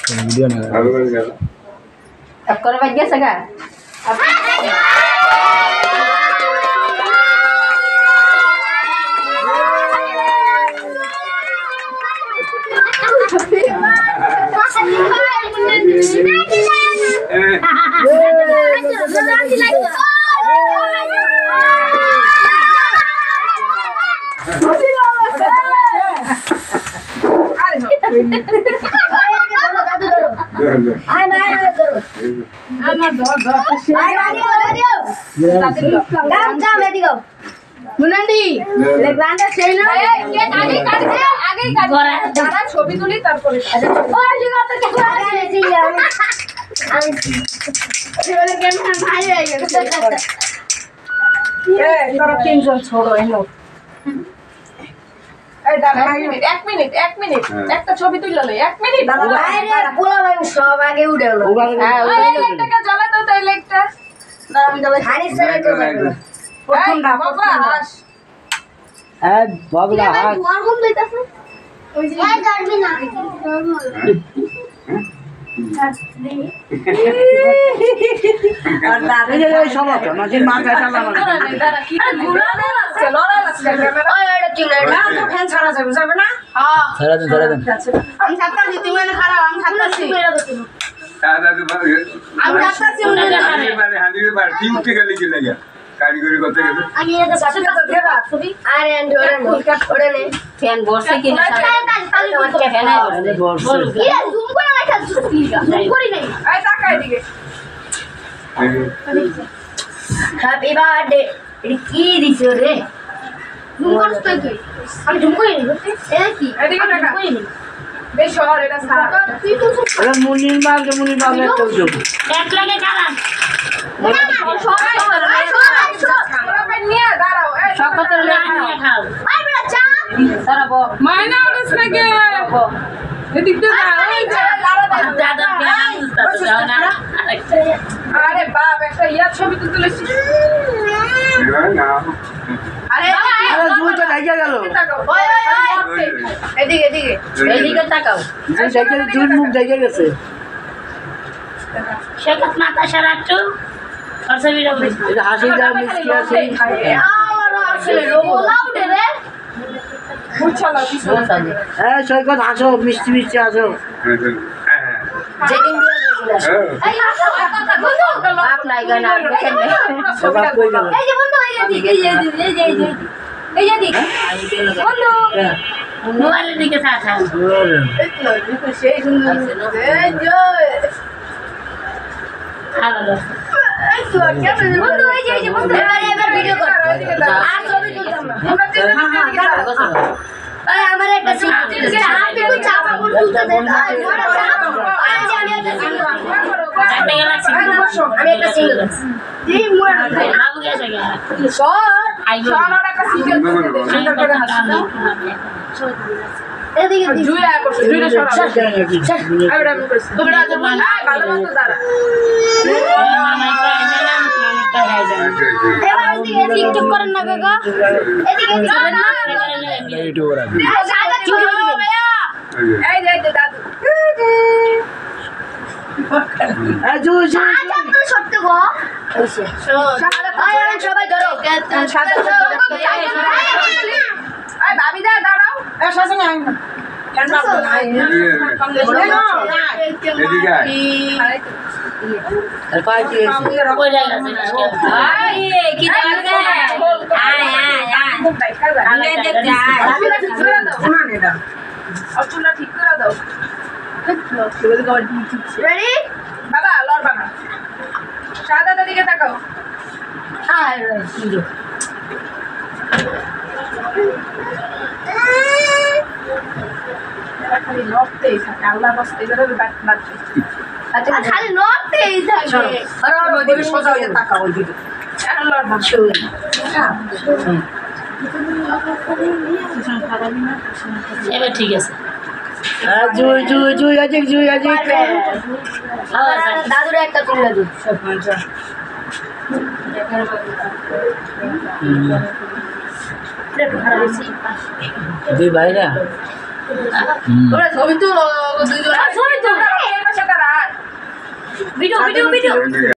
video ना अब करो बैठ गया सगा अब ছবি তুলি তারপরে তিনজন ছোড়ো এলো এক মিনিট একটা ছবি তুললে 1 মিনিট সব আগে উঠে গেল জ্বালা তো তাই লেগটা আমি জ্বালা হারিস প্রথমটা বাবা হাস बगला हाथ আর কোন লইতাছে ওই যে করবি না আর দাদা এই সব তো নাজির মাথা চালা মানে দাদা কি ঘুরা না লড়াই লাগছে ক্যামেরা ওই এটা চিনে না তো ফ্যান ছাড়া যাবে না হ্যাঁ ছাড়া দেন আমি ছাড়তাছি তুমি না খারাপ আমি ছাড়তাছি দাদা তো আমি ছাড়তাছি উনি মানে হাঁড়ির বার টিম থেকে লিখে লাগে কারিগরি করতে গেছে আমি এটা সাথে তো দেবা ছবি আরে ওরে নে ফ্যান বসে কি না তোমার কে ফ্যান আইছে বলছে ইয়া জুম করে রাখা জুম করি নাই এই তাকাই দিকে হ্যাপি বার্থডে এটা কি দিছো রে জুম করছ তুই আমি জুম করি নি এ কি এদিকে টাকা বেশ শহর এটা সারা তুই তো আরে মুনির বাগ একটা উঠো এক লাগে কালাম না শহর নিয়ে দাঁড়াও সকতর নিয়ে খাও আই বড় চা দাঁড়াবো মাইনা ওরস নাকি এদিক দিয়ে দাদা আরে বাপ একটা ইয়া ছবি তুলতে লেছি না আরে আরে দুইটা ডাইকা গেল এদিকে তাকাও যে ডাইকা দুই মুখ ডাইকা গেছে শেখত মাথা সারাচ্ছো অসবিরা এটা হাসি যা মিষ্টি আছে আর আসলে রোলাউডে রে বুঝছলা কিছু হ্যাঁ সৈকত হাসো মিষ্টি মিষ্টি হাসো যেদিন দিয়ে এই আসো বাপ নাই গানা দেখেন সবাই কই গেল এই যে বন্ধু এই যে বন্ধু মোবাইলে দিকে থাকা সেই সুন্দর এই যে হ্যালো বন্ধু এই যে বন্ধু এবার ভিডিও কর আর ছবি তুলতাম না আমরা আরে আমার একটা সিঙ্গেল আপনি কই চাপা বল তুলতে দেন আমি একটা সিঙ্গেল আমি একটা সিঙ্গেল জি মোর আবু গেছে গা সর সর একটা সিঙ্গেল সুন্দর করে হাসি এদিকে জুয়া করছ জুয়া সর আরে আমি করছি তোমরা তো ভালো মতো দাঁড়া এবার এদিকে টিকটক করেন না কাকা এদিকে যাবেন না ইউটিউবার আছে এই যে দাদু আজু সত্য গো সবাই ধরো ভাবি দাঁড়াও এদিকে আর পাই কি চুলা ঠিক করে দাও রেডি বাবা লড়বা না সাদা দিকে তাকাও খালি নড়তেই থাকে আল্লাহ বসতে খালি নড়তেই থাকে সোজা হয়ে তাকাও ওইদিকে লড়বা এবার ঠিক আছে জুই আজি দাদুরা একটা তুলে দিই দুই ভাইরা ছবি তো ভিডিও ভিডিও ভিডিও